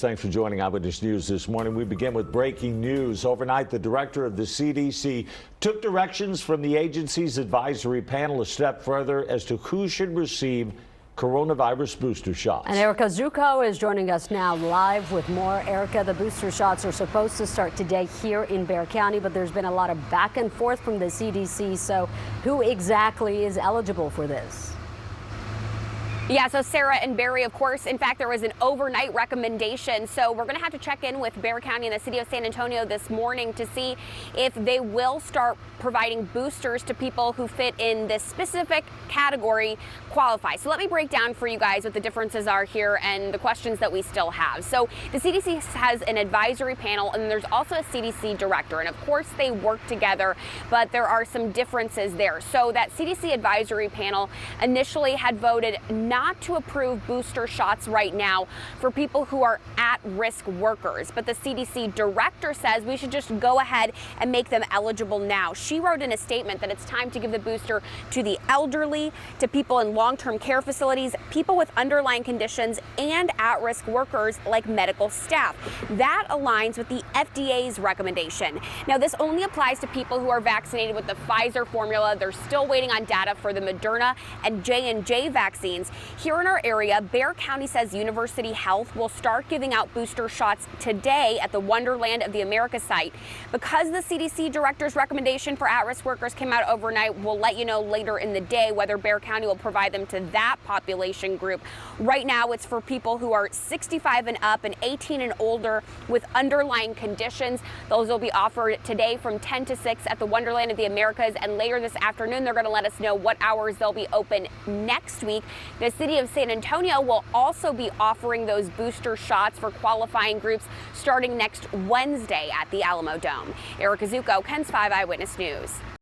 Thanks for joining Eyewitness News this morning. We begin with breaking news. Overnight, the director of the CDC took directions from the agency's advisory panel a step further as to who should receive coronavirus booster shots. And Erica Zucco is joining us now live with more. Erica, the booster shots are supposed to start today here in Bexar County, but there's been a lot of back and forth from the CDC. So who exactly is eligible for this? Yeah, so Sarah and Barry, of course, in fact, there was an overnight recommendation. So we're going to have to check in with Bexar County and the city of San Antonio this morning to see if they will start providing boosters to people who fit in this specific category qualify. So let me break down for you guys what the differences are here and the questions that we still have. So the CDC has an advisory panel, and there's also a CDC director. And of course, they work together, but there are some differences there. So that CDC advisory panel initially had voted not to approve booster shots right now for people who are at-risk workers. But the CDC director says we should just go ahead and make them eligible now. She wrote in a statement that it's time to give the booster to the elderly, to people in long-term care facilities, people with underlying conditions, and at-risk workers like medical staff. That aligns with the FDA's recommendation. Now, this only applies to people who are vaccinated with the Pfizer formula. They're still waiting on data for the Moderna and J&J vaccines. Here in our area, Bexar County says University Health will start giving out booster shots today at the Wonderland of the America site. Because the CDC director's recommendation for at-risk workers came out overnight, we'll let you know later in the day whether Bexar County will provide them to that population group. Right now, it's for people who are 65 and up and 18 and older with underlying conditions. Those will be offered today from 10 to 6 at the Wonderland of the Americas, and later this afternoon, they're going to let us know what hours they'll be open next week. The city of San Antonio will also be offering those booster shots for qualifying groups starting next Wednesday at the Alamodome. Erica Zucco, KENS 5 Eyewitness News.